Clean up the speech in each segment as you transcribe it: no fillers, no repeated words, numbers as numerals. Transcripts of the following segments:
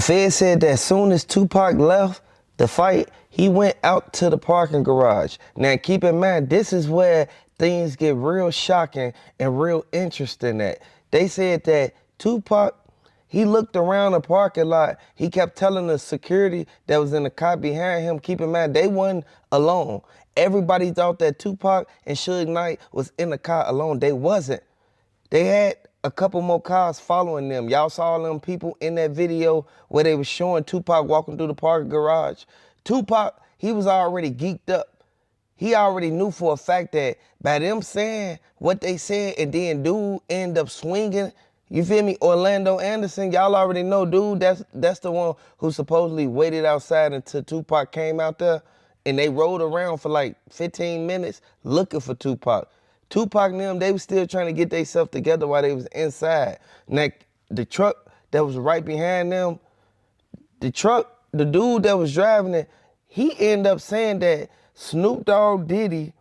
Fed said that as soon as Tupac left the fight, he went out to the parking garage. Now keep in mind, this is where things get real shocking and real interesting at. They said that Tupac, he looked around the parking lot. He kept telling the security that was in the car behind him, keep in mind, they wasn't alone. Everybody thought that Tupac and Suge Knight was in the car alone. They wasn't. They had a couple more cars following them. Y'all saw them people in that video where they was showing Tupac walking through the parking garage. Tupac, he was already geeked up. He already knew for a fact that by them saying what they said and then dude end up swinging, you feel me? Orlando Anderson, y'all already know, dude, that's the one who supposedly waited outside until Tupac came out there, and they rode around for like 15 minutes looking for Tupac. Tupac and them, they was still trying to get themselves together while they was inside. Now, the truck that was right behind them, the dude that was driving it, he ended up saying that Snoop Dogg, Diddy,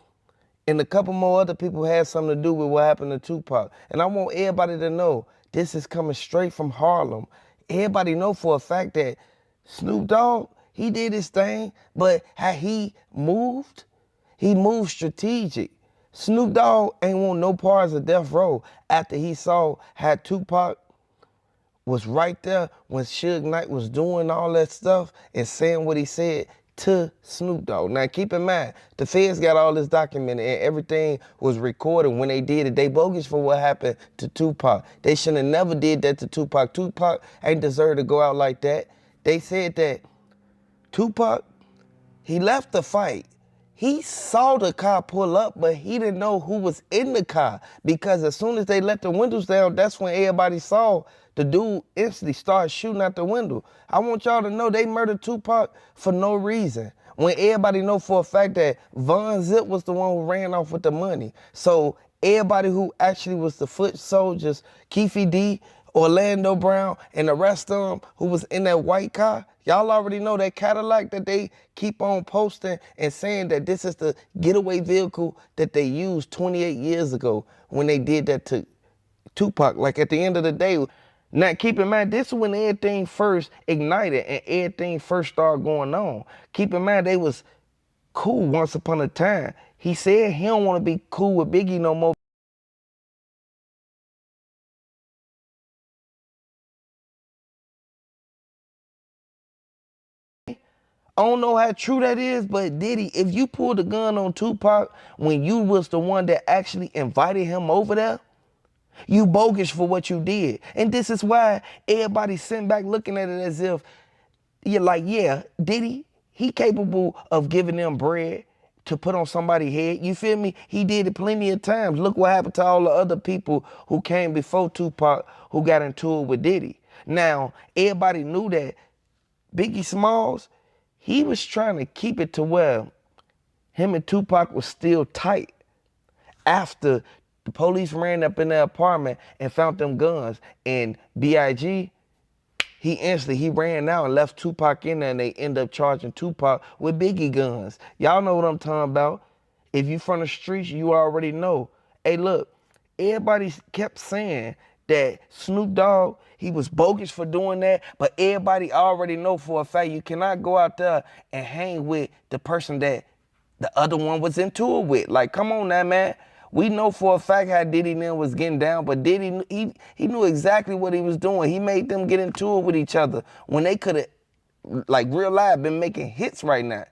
and a couple more other people had something to do with what happened to Tupac. And I want everybody to know, this is coming straight from Harlem. Everybody know for a fact that Snoop Dogg, he did his thing, but how he moved strategic. Snoop Dogg ain't want no parts of Death Row after he saw how Tupac was right there when Suge Knight was doing all that stuff and saying what he said to Snoop Dogg. Now keep in mind, the feds got all this documented and everything was recorded when they did it. They bogus for what happened to Tupac. They should have never did that to Tupac. Tupac ain't deserve to go out like that. They said that Tupac, he left the fight. He saw the car pull up, but he didn't know who was in the car because as soon as they let the windows down, that's when everybody saw the dude instantly start shooting out the window. I want y'all to know they murdered Tupac for no reason. When everybody know for a fact that Von Zip was the one who ran off with the money. So everybody who actually was the foot soldiers, KeefeD, Orlando Brown, and the rest of them who was in that white car, y'all already know that Cadillac that they keep on posting and saying that this is the getaway vehicle that they used 28 years ago when they did that to Tupac. Like at the end of the day, now keep in mind, this is when everything first ignited and everything first started going on. Keep in mind, they was cool once upon a time. He said he don't want to be cool with Biggie no more. I don't know how true that is, but Diddy, if you pulled a gun on Tupac when you was the one that actually invited him over there, you bogus for what you did. And this is why everybody's sitting back looking at it as if you're like, yeah, Diddy, he capable of giving them bread to put on somebody's head. You feel me? He did it plenty of times. Look what happened to all the other people who came before Tupac who got into it with Diddy. Now, everybody knew that Biggie Smalls, he was trying to keep it to where him and Tupac was still tight after the police ran up in their apartment and found them guns. And B.I.G., he ran out and left Tupac in there, and they end up charging Tupac with Biggie guns. Y'all know what I'm talking about. If you from the streets, you already know. Hey, look, everybody kept saying that Snoop Dogg, he was bogus for doing that, but everybody already know for a fact you cannot go out there and hang with the person that the other one was into it with. Like, come on now, man. We know for a fact how Diddy and them was getting down, but Diddy, he knew exactly what he was doing. He made them get into it with each other when they could have, like real life, been making hits right now.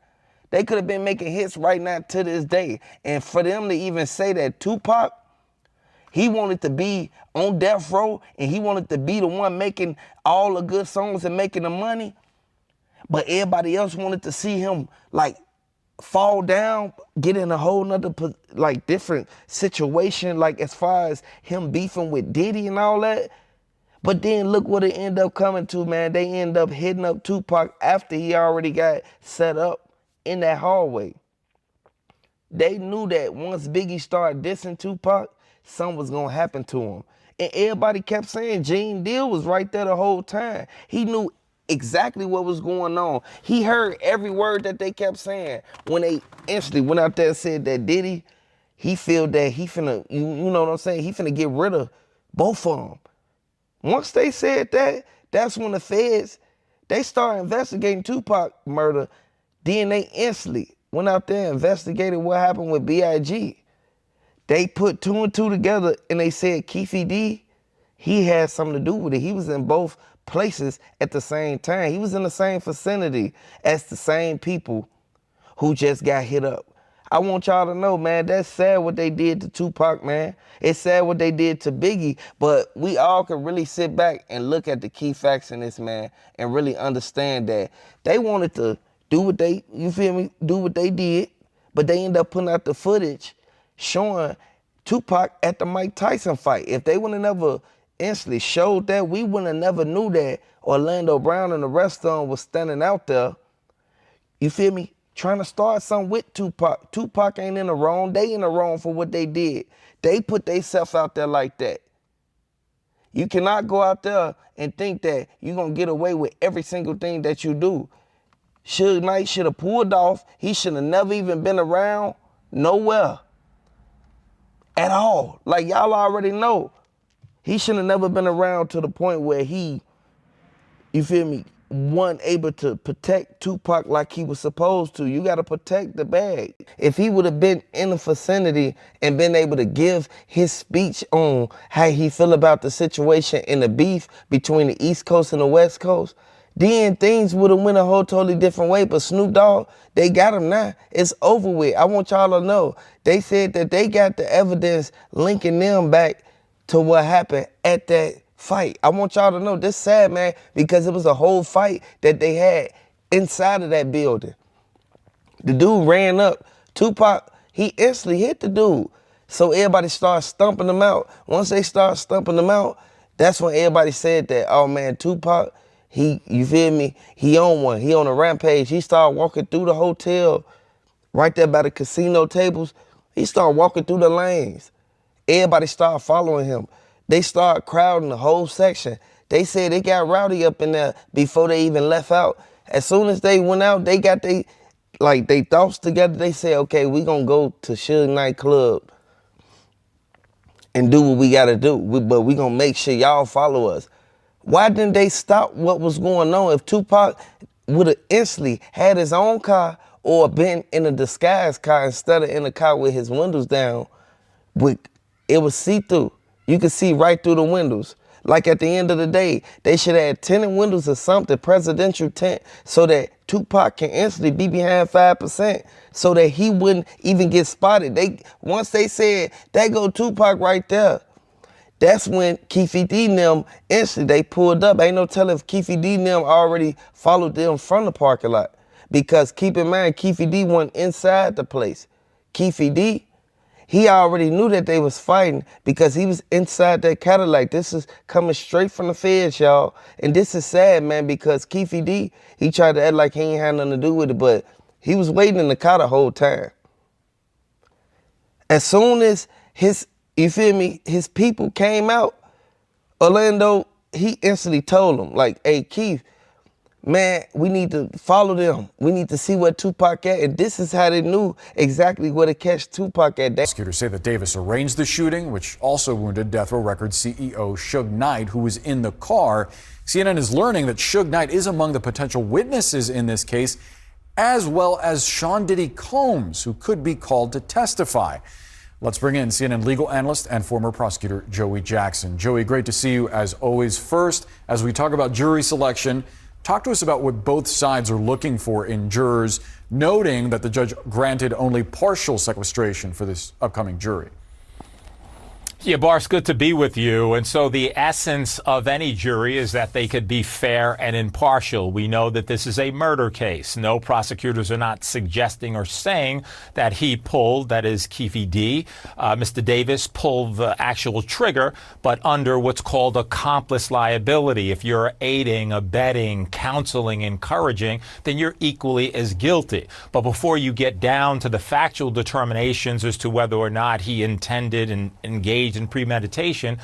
They could have been making hits right now to this day. And for them to even say that Tupac, he wanted to be on death row and he wanted to be the one making all the good songs and making the money, but everybody else wanted to see him like fall down, get in a whole nother like different situation, like as far as him beefing with Diddy and all that. But then look what it ended up coming to, man. They end up hitting up Tupac after he already got set up in that hallway. They knew that once Biggie started dissing Tupac, something was gonna happen to him. And everybody kept saying Gene Deal was right there the whole time. He knew exactly what was going on. He heard every word that they kept saying when they instantly went out there and said that Diddy, he feel that he finna, you know what I'm saying? He finna get rid of both of them. Once they said that, that's when the feds, They started investigating Tupac murder. Then they instantly went out there and investigated what happened with B.I.G. They put 2 and 2 together and they said KeefeD, he had something to do with it. He was in both places at the same time. He was in the same vicinity as the same people who just got hit up. I want y'all to know, man, that's sad what they did to Tupac, man. It's sad what they did to Biggie, but we all can really sit back and look at the key facts in this, man, and really understand that they wanted to do what they, you feel me, do what they did, but they ended up putting out the footage showing Tupac at the Mike Tyson fight. If they would have never instantly showed that, we would have never knew that Orlando Brown and the rest of them was standing out there, you feel me, trying to start something with Tupac. Tupac ain't in the wrong. They in the wrong for what they did. They put themselves out there like that. You cannot go out there and think that you're going to get away with every single thing that you do. Suge Knight should have pulled off. He should have never even been around nowhere at all. Like y'all already know. He should have never been around to the point where he, you feel me, wasn't able to protect Tupac like he was supposed to. You got to protect the bag. If he would have been in the vicinity and been able to give his speech on how he feel about the situation and the beef between the East Coast and the West Coast, then things would have went a whole totally different way. But Snoop Dogg, they got him now. It's over with. I want y'all to know. They said that they got the evidence linking them back to what happened at that fight. I want y'all to know this sad, man, because it was a whole fight that they had inside of that building. The dude ran up. Tupac, he instantly hit the dude. So everybody started stumping him out. Once they started stumping him out, that's when everybody said that, oh man, Tupac, you feel me? He on one. He on a rampage. He started walking through the hotel right there by the casino tables. He started walking through the lanes. Everybody started following him. They started crowding the whole section. They said they got rowdy up in there before they even left out. As soon as they went out, they got they thoughts together. They said, okay, we gonna go to Suge Knight Club and do what we gotta do. But we gonna make sure y'all follow us. Why didn't they stop what was going on? If Tupac would have instantly had his own car or been in a disguised car instead of in a car with his windows down, it was see-through. You could see right through the windows. Like at the end of the day, they should have tinted windows or something, presidential tint, so that Tupac can instantly be behind 5%, so that he wouldn't even get spotted. Once they said, that go Tupac right there, that's when KeefeD and them instantly, they pulled up. Ain't no telling if KeefeD and them already followed them from the parking lot. Because keep in mind, KeefeD wasn't inside the place. KeefeD, he already knew that they was fighting because he was inside that Cadillac. This is coming straight from the feds, y'all. And this is sad, man, because KeefeD, he tried to act like he ain't had nothing to do with it, but he was waiting in the car the whole time. As soon as you feel me, his people came out, Orlando, he instantly told them, like, hey, Keef, man, we need to follow them. We need to see where Tupac at. And this is how they knew exactly where to catch Tupac at. Prosecutors say that Davis arranged the shooting, which also wounded Death Row Records CEO Suge Knight, who was in the car. CNN is learning that Suge Knight is among the potential witnesses in this case, as well as Sean Diddy Combs, who could be called to testify. Let's bring in CNN legal analyst and former prosecutor Joey Jackson. Joey, great to see you as always. First, as we talk about jury selection, talk to us about what both sides are looking for in jurors, noting that the judge granted only partial sequestration for this upcoming jury. Yeah, Bars, good to be with you. And so the essence of any jury is that they could be fair and impartial. We know that this is a murder case. No, prosecutors are not suggesting or saying that he pulled, that is KeefeD, Mr. Davis pulled the actual trigger, but under what's called accomplice liability. If you're aiding, abetting, counseling, encouraging, then you're equally as guilty. But before you get down to the factual determinations as to whether or not he intended and engaged engaged in premeditation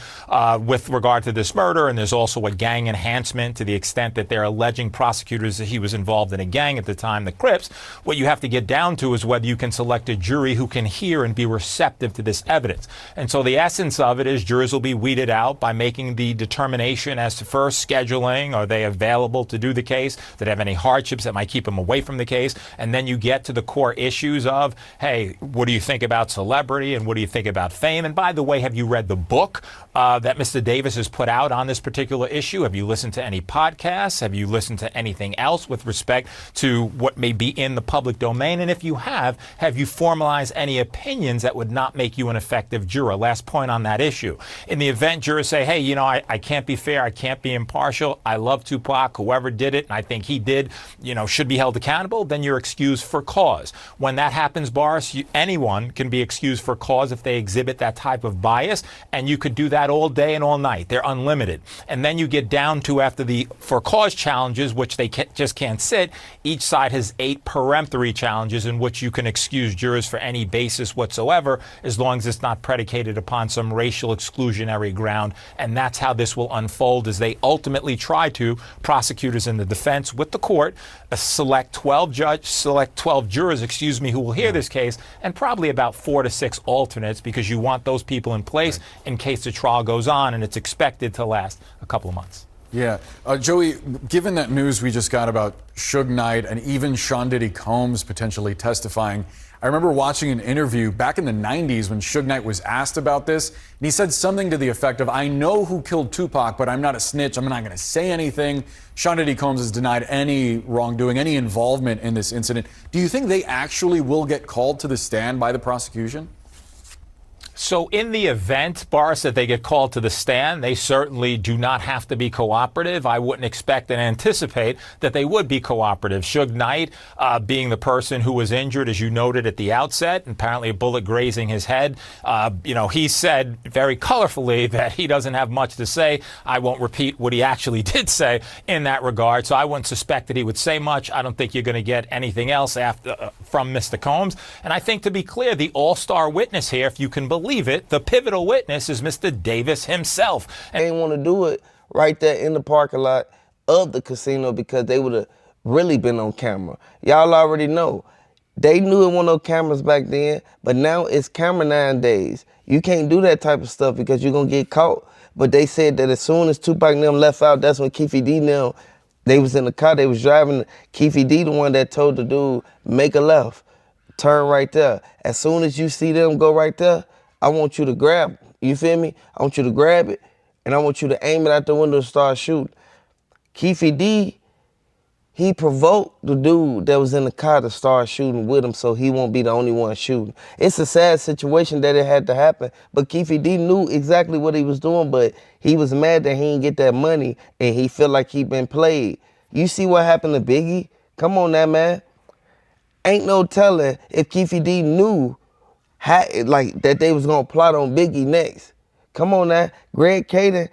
with regard to this murder, and there's also a gang enhancement to the extent that they're alleging prosecutors that he was involved in a gang at the time, the Crips. What you have to get down to is whether you can select a jury who can hear and be receptive to this evidence. And so the essence of it is jurors will be weeded out by making the determination as to first scheduling. Are they available to do the case? Do they have any hardships that might keep them away from the case? And then you get to the core issues of, hey, what do you think about celebrity and what do you think about fame? And by the way, have you read the book that Mr. Davis has put out on this particular issue? Have you listened to any podcasts? Have you listened to anything else with respect to what may be in the public domain? And if you have you formalized any opinions that would not make you an effective juror? Last point on that issue. In the event jurors say, hey, you know, I can't be fair, I can't be impartial, I love Tupac, whoever did it, and I think he did, you know, should be held accountable, then you're excused for cause. When that happens, Boris, anyone can be excused for cause if they exhibit that type of bias, and you could do that all day and all night. They're unlimited. And then you get down to, after the for cause challenges, which they just can't sit, each side has 8 peremptory challenges in which you can excuse jurors for any basis whatsoever, as long as it's not predicated upon some racial exclusionary ground. And that's how this will unfold as they ultimately try to, prosecutors in the defense with the court, select 12 jurors, who will hear this case, and probably about 4 to 6 alternates, because you want those people in place in case the trial goes on, and it's expected to last a couple of months. Yeah. Joey, given that news we just got about Suge Knight and even Sean Diddy Combs potentially testifying, I remember watching an interview back in the 90s when Suge Knight was asked about this, and he said something to the effect of, I know who killed Tupac, but I'm not a snitch. I'm not going to say anything. Sean Diddy Combs has denied any wrongdoing, any involvement in this incident. Do you think they actually will get called to the stand by the prosecution? So in the event, Boris, that they get called to the stand, they certainly do not have to be cooperative. I wouldn't expect and anticipate that they would be cooperative. Suge Knight, being the person who was injured, as you noted at the outset, apparently a bullet grazing his head, he said very colorfully that he doesn't have much to say. I won't repeat what he actually did say in that regard, so I wouldn't suspect that he would say much. I don't think you're going to get anything else from Mr. Combs. And I think, to be clear, the all-star witness here, if you can believe it, the pivotal witness is Mr. Davis himself. And they didn't want to do it right there in the parking lot of the casino because they would have really been on camera. Y'all already know. They knew it wasn't no cameras back then, but now it's camera nowadays. You can't do that type of stuff because you're going to get caught. But they said that as soon as Tupac and them left out, that's when KeefeD and them, they was in the car, they was driving. KeefeD the one that told the dude, make a left, turn right there. As soon as you see them go right there, I want you to grab, you feel me? I want you to grab it, and I want you to aim it out the window and start shooting. KeefeD, he provoked the dude that was in the car to start shooting with him so he won't be the only one shooting. It's a sad situation that it had to happen, but KeefeD knew exactly what he was doing, but he was mad that he didn't get that money, and he felt like he been played. You see what happened to Biggie? Come on now, man. Ain't no telling if KeefeD knew that they was gonna plot on Biggie next. Come on now, Greg Caden,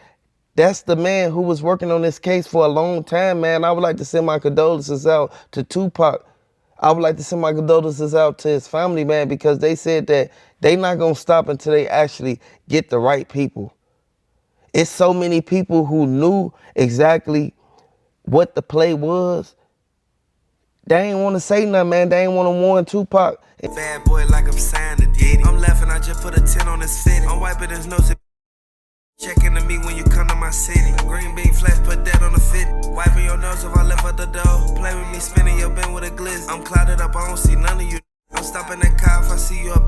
that's the man who was working on this case for a long time, man. I would like to send my condolences out to Tupac. I would like to send my condolences out to his family, man, because they said that they not gonna stop until they actually get the right people. It's so many people who knew exactly what the play was. They ain't want to say nothing, man. They ain't want to warn Tupac. Bad boy like I'm signed to Diddy. I'm laughing, I just put a 10 on his fitty. I'm wiping his nose. Checking to me when you come to my city. Green bean flash, put that on the fit. Wiping your nose if I left out the door. Play with me, spinning your bin with a glitz. I'm clouded up, I don't see none of you. I'm stopping that car if I see you up.